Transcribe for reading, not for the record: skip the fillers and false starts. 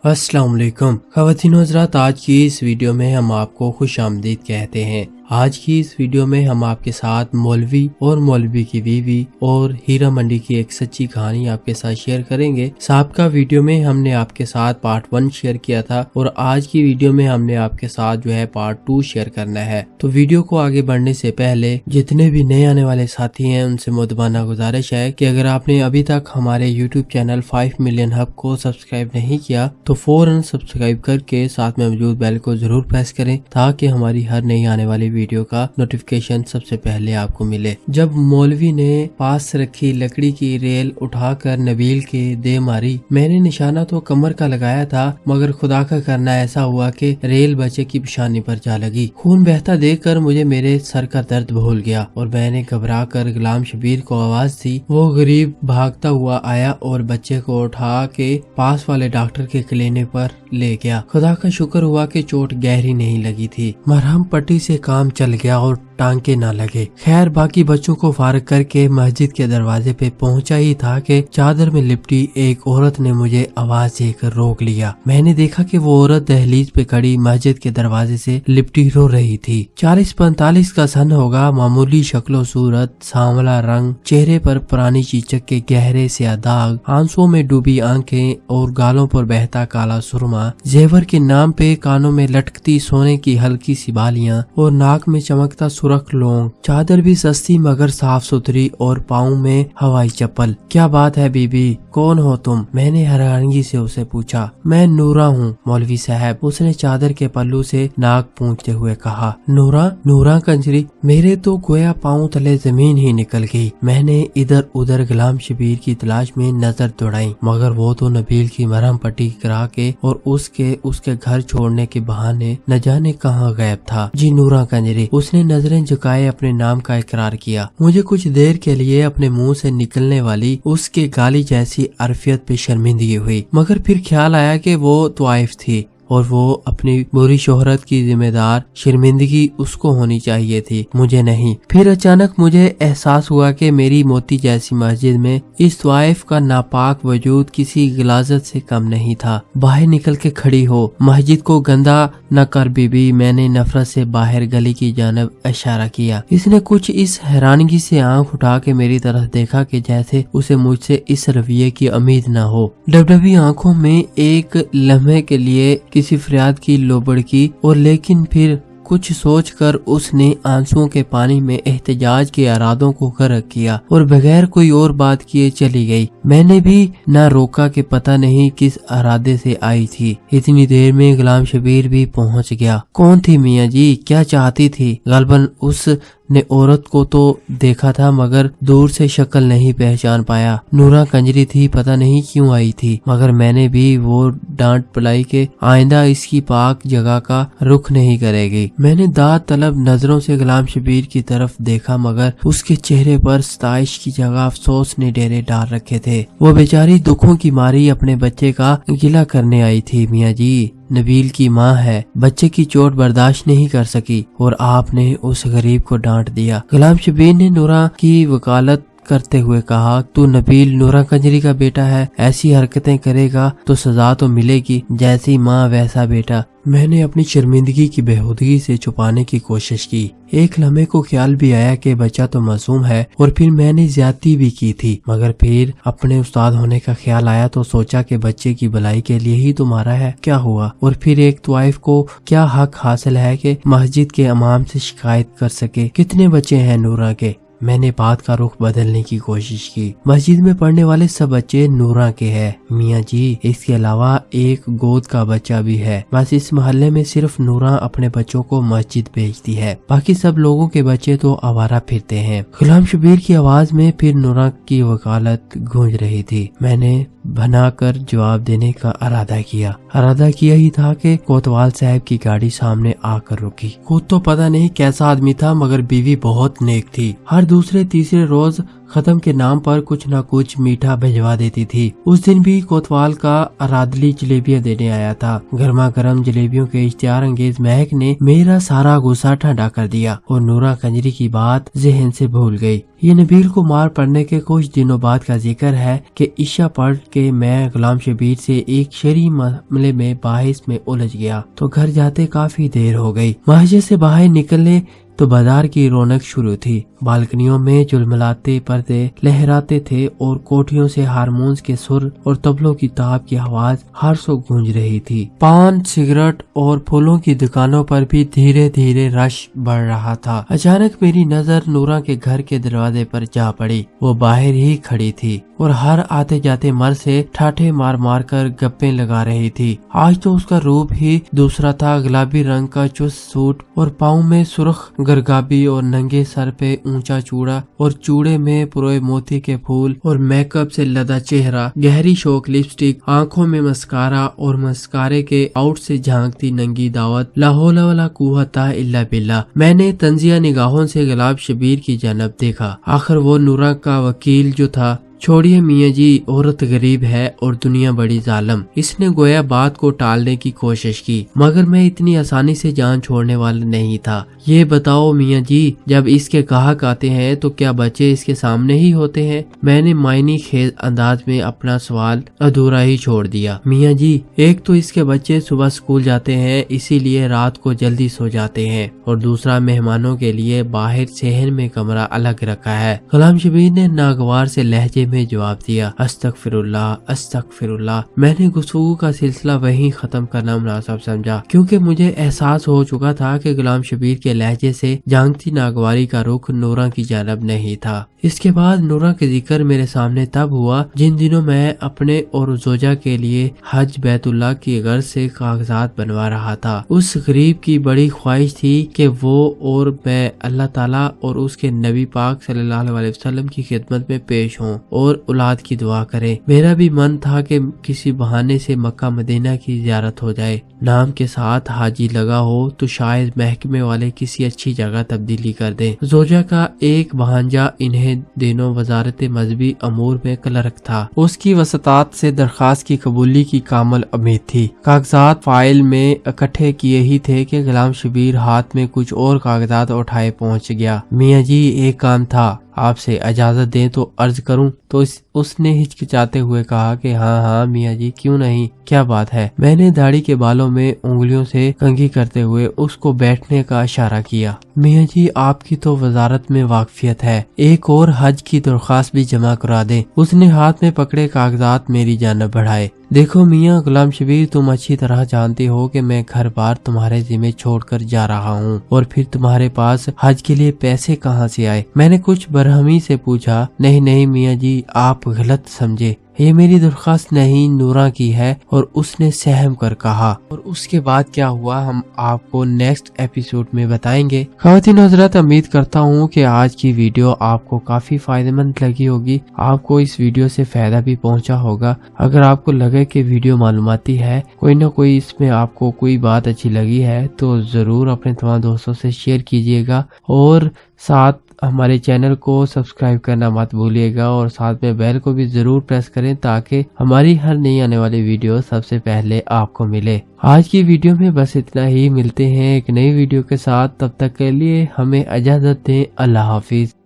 अस्सलाम वालेकुम ख़वातीन हज़रात, आज की इस वीडियो में हम आपको खुश आमदीद कहते हैं। आज की इस वीडियो में हम आपके साथ मौलवी और मौलवी की बीवी और हीरा मंडी की एक सच्ची कहानी आपके साथ शेयर करेंगे। साबका वीडियो में हमने आपके साथ पार्ट 1 शेयर किया था और आज की वीडियो में हमने आपके साथ जो है पार्ट 2 शेयर करना है। तो वीडियो को आगे बढ़ने से पहले जितने भी नए आने वाले साथी हैं उनसे मुदबाना गुजारिश है कि अगर आपने अभी तक हमारे YouTube चैनल 5 मिलियन हब को सब्सक्राइब नहीं किया तो फौरन सब्सक्राइब करके साथ में मौजूद बेल को जरूर प्रेस करें ताकि हमारी हर नई आने वाली वीडियो का नोटिफिकेशन सबसे पहले आपको मिले। जब मौलवी ने पास रखी लकड़ी की रेल उठाकर नबील के दे मारी, मैंने निशाना तो कमर का लगाया था मगर खुदा का करना ऐसा हुआ कि रेल बच्चे की पेशानी पर जा लगी। खून बहता देखकर मुझे मेरे सर का दर्द भूल गया और मैंने घबरा कर गुलाम शबीर को आवाज दी। वो गरीब भागता हुआ आया और बच्चे को उठा के पास वाले डॉक्टर के क्लिनिक पर ले गया। खुदा का शुक्र हुआ कि चोट गहरी नहीं लगी थी। मरहम पट्टी से काम चल गया और टांके ना लगे। खैर बाकी बच्चों को फारग करके मस्जिद के दरवाजे पे पहुंचा ही था कि चादर में लिपटी एक औरत ने मुझे आवाज देकर रोक लिया। मैंने देखा कि वो औरत दहलीज पे खड़ी मस्जिद के दरवाजे से लिपटी रो रही थी। 40-45 का सन होगा, मामूली शक्लो सूरत, सांवला रंग, चेहरे पर पुरानी चीचक के गहरे से दाग, आंसुओं में डूबी आंखें और गालों पर बहता काला सुरमा, जेवर के नाम पे कानों में लटकती सोने की हल्की सी बालियां और नाक में चमकता सुरख लोंग, चादर भी सस्ती मगर साफ सुथरी और पाँव में हवाई चप्पल। क्या बात है बीबी, कौन हो तुम? मैंने हैरानगी से उसे पूछा। मैं नूरा हूँ मौलवी साहब, उसने चादर के पल्लू से नाक पूंछते हुए कहा। नूरा? नूरा कंजरी? मेरे तो गोया पाँव तले जमीन ही निकल गई। मैंने इधर उधर गुलाम शबीर की तलाश में नजर दौड़ाई मगर वो तो नबील की मरहम पट्टी करा के और उसके घर छोड़ने के बहाने न जाने कहाँ गायब था। जी नूरा कंजरी, उसने नजरें झुकाए अपने नाम का इकरार किया। मुझे कुछ देर के लिए अपने मुंह से निकलने वाली उसके गाली जैसी अरफियत पे शर्मिंदगी हुई मगर फिर ख्याल आया कि वो तवाइफ थी और वो अपनी बुरी शोहरत की जिम्मेदार शर्मिंदगी उसको होनी चाहिए थी, मुझे नहीं। फिर अचानक मुझे एहसास हुआ कि मेरी मोती जैसी मस्जिद में इस तवाइफ का नापाक वजूद किसी गिलाजत से कम नहीं था। बाहर निकल के खड़ी हो, मस्जिद को गंदा न कर बीबी, मैंने नफरत से बाहर गली की जानब इशारा किया। इसने कुछ इस हैरानगी से आंख उठा के मेरी तरफ देखा कि जैसे उसे मुझसे इस रवैये की उम्मीद न हो। डबडबी आंखों में एक लम्हे के लिए किसी फरियाद की लोबड़ की और लेकिन फिर कुछ सोचकर उसने आंसुओं के पानी में एहतजाज के इरादों को गर्क किया और बगैर कोई और बात किए चली गई। मैंने भी न रोका कि पता नहीं किस इरादे से आई थी। इतनी देर में गुलाम शबीर भी पहुंच गया। कौन थी मियाँ जी, क्या चाहती थी? गलबन उस ने औरत को तो देखा था मगर दूर से शक्ल नहीं पहचान पाया। नूरा कंजरी थी, पता नहीं क्यों आई थी मगर मैंने भी वो डांट पलाई के आइंदा इसकी पाक जगह का रुख नहीं करेगी। मैंने दाद तलब नजरों से गुलाम शबीर की तरफ देखा मगर उसके चेहरे पर सताइश की जगह अफसोस ने डेरे डाल रखे थे। वो बेचारी दुखों की मारी अपने बच्चे का गिला करने आई थी। मियाँ जी, नबील की माँ है, बच्चे की चोट बर्दाश्त नहीं कर सकी और आपने उस गरीब को डांट दिया। गुलाम शबीर ने नूरा की वकालत करते हुए कहा, तू नबील नूरा कंजरी का बेटा है, ऐसी हरकतें करेगा तो सजा तो मिलेगी, जैसी माँ वैसा बेटा। मैंने अपनी शर्मिंदगी की बेहूदगी से छुपाने की कोशिश की। एक लम्हे को ख्याल भी आया कि बच्चा तो मासूम है और फिर मैंने ज्यादती भी की थी मगर फिर अपने उस्ताद होने का ख्याल आया तो सोचा कि बच्चे की भलाई के लिए ही तो मारा है, क्या हुआ। और फिर एक तवाइफ को क्या हक हासिल है कि मस्जिद के इमाम से शिकायत कर सके। कितने बच्चे हैं नूरा के? मैंने बात का रुख बदलने की कोशिश की। मस्जिद में पढ़ने वाले सब बच्चे नूरा के हैं मियाँ जी, इसके अलावा एक गोद का बच्चा भी है। बस इस मोहल्ले में सिर्फ नूरा अपने बच्चों को मस्जिद भेजती है, बाकी सब लोगों के बच्चे तो आवारा फिरते हैं। गुलाम शबीर की आवाज में फिर नूरा की वकालत गूंज रही थी। मैंने बनाकर जवाब देने का इरादा किया ही था कि कोतवाल साहब की गाड़ी सामने आकर रुकी। खुद तो पता नहीं कैसा आदमी था मगर बीवी बहुत नेक थी। हर दूसरे तीसरे रोज ختم کے نام پر کچھ نہ کچھ میٹھا بھجوا دیتی تھی۔ اس دن بھی کوتوال کا ارادلی جلیبیاں دینے آیا تھا۔ گرما گرم جلیبیوں کے اشتہار انگیز مہک نے میرا سارا غصہ ٹھنڈا کر دیا اور نورا کنجری کی بات ذہن سے بھول گئی۔ یہ نبیل کو مار پڑنے کے کچھ دنوں بعد کا ذکر ہے کہ عشاء پڑھ کے میں غلام شبیر سے ایک شرعی معاملے میں بحث میں الجھ گیا تو گھر جاتے کافی دیر ہو گئی۔ مسجد سے باہر نکلنے تو بازار کی رونق شروع تھی۔ بالکنیوں میں جلملاتے پردے لہراتے تھے اور کوٹھیوں سے ہارمونز کے سر اور طبلوں کی تاب کی آواز ہر سو گونج رہی تھی۔ پان، سگریٹ اور پھولوں کی دکانوں پر بھی دھیرے دھیرے رش بڑھ رہا تھا۔ اچانک میری نظر نورا کے گھر کے دروازے پر جا پڑی۔ وہ باہر ہی کھڑی تھی اور ہر آتے جاتے مرد سے ٹھاٹھے مار مار کر گپیں لگا رہی تھی۔ آج تو اس کا روپ ہی دوسرا تھا۔ گلابی رنگ کا چست سوٹ اور پاؤں میں سرخ گرگابی اور ننگے سر پہ اونچا چوڑا اور چوڑے میں پروئے موتی کے پھول اور میک اپ سے لدا چہرہ، گہری شوک لپسٹک، آنکھوں میں مسکارا اور مسکارے کے آؤٹ سے جھانکتی ننگی دعوت۔ لا حول ولا قوت الا باللہ۔ میں نے تنزیہ نگاہوں سے غلام شبیر کی جانب دیکھا۔ آخر وہ نورا کا وکیل جو تھا۔ چھوڑیے میاں جی، عورت غریب ہے اور دنیا بڑی ظالم۔ اس نے گویا بات کو ٹالنے کی کوشش کی، مگر میں اتنی آسانی سے جان چھوڑنے والا نہیں تھا۔ یہ بتاؤ میاں جی، جب اس کے گاہک آتے ہیں تو کیا بچے اس کے سامنے ہی ہوتے ہیں؟ میں نے معنی خیز انداز میں اپنا سوال ادھورا ہی چھوڑ دیا۔ میاں جی، ایک تو اس کے بچے صبح اسکول جاتے ہیں، اسی لیے رات کو جلدی سو جاتے ہیں، اور دوسرا مہمانوں کے لیے باہر صحن میں کمرہ الگ رکھا ہے۔ غلام شبیر نے ناگوار سے لہجے میں جواب دیا۔ استغفر اللہ، استغفر اللہ۔ میں نے گفتگو کا سلسلہ وہیں ختم کرنا مناسب سمجھا، کیونکہ مجھے احساس ہو چکا تھا کہ غلام شبیر کے لہجے سے جھانکتی ناگواری کا رخ نورا کی جانب نہیں تھا۔ اس کے بعد نورا کے ذکر میرے سامنے تب ہوا جن دنوں میں اپنے اور زوجہ کے لیے حج بیت اللہ کی غرض سے کاغذات بنوا رہا تھا۔ اس غریب کی بڑی خواہش تھی کہ وہ اور میں اللہ تعالیٰ اور اس کے نبی پاک صلی اللہ علیہ وسلم کی خدمت میں پیش ہوں اور اولاد کی دعا کریں۔ میرا بھی من تھا کہ کسی بہانے سے مکہ مدینہ کی زیارت ہو جائے، نام کے ساتھ حاجی لگا ہو تو شاید محکمے والے کسی اچھی جگہ تبدیلی کر دیں۔ زوجہ کا ایک بھانجا انہیں دنوں وزارت مذہبی امور میں کلرک تھا۔ اس کی وسطات سے درخواست کی قبولی کی کامل امید تھی۔ کاغذات فائل میں اکٹھے کیے ہی تھے کہ غلام شبیر ہاتھ میں کچھ اور کاغذات اٹھائے پہنچ گیا۔ میاں جی، ایک کام تھا، آپ سے اجازت دیں تو عرض کروں؟ تو اس نے ہچکچاتے ہوئے کہا کہ ہاں میاں جی، کیوں نہیں، کیا بات ہے؟ میں نے داڑھی کے بالوں میں انگلیوں سے کنگھی کرتے ہوئے اس کو بیٹھنے کا اشارہ کیا۔ میاں جی، آپ کی تو وزارت میں واقفیت ہے، ایک اور حج کی درخواست بھی جمع کرا دیں۔ اس نے ہاتھ میں پکڑے کاغذات میری جانب بڑھائے۔ دیکھو میاں غلام شبیر، تم اچھی طرح جانتے ہو کہ میں گھر بار تمہارے ذمہ چھوڑ کر جا رہا ہوں، اور پھر تمہارے پاس حج کے لیے پیسے کہاں سے آئے؟ میں نے کچھ برہمی سے پوچھا۔ نہیں میاں جی، آپ غلط سمجھے، یہ میری درخواست نہیں، نورا کی ہے۔ اور اس نے سہم کر کہا۔ اور اس کے بعد کیا ہوا ہم آپ کو نیکسٹ ایپیسوڈ میں بتائیں گے۔ خواتین حضرات، امید کرتا ہوں کہ آج کی ویڈیو آپ کو کافی فائدہ مند لگی ہوگی، آپ کو اس ویڈیو سے فائدہ بھی پہنچا ہوگا۔ اگر آپ کو لگے کہ ویڈیو معلوماتی ہے، کوئی نہ کوئی اس میں آپ کو کوئی بات اچھی لگی ہے، تو ضرور اپنے تمام دوستوں سے شیئر کیجیے گا، اور ساتھ ہمارے چینل کو سبسکرائب کرنا مت بھولیے گا، اور ساتھ میں بیل کو بھی ضرور پریس کریں تاکہ ہماری ہر نئی آنے والی ویڈیو سب سے پہلے آپ کو ملے۔ آج کی ویڈیو میں بس اتنا ہی، ملتے ہیں ایک نئی ویڈیو کے ساتھ، تب تک کے لیے ہمیں اجازت دیں۔ اللہ حافظ۔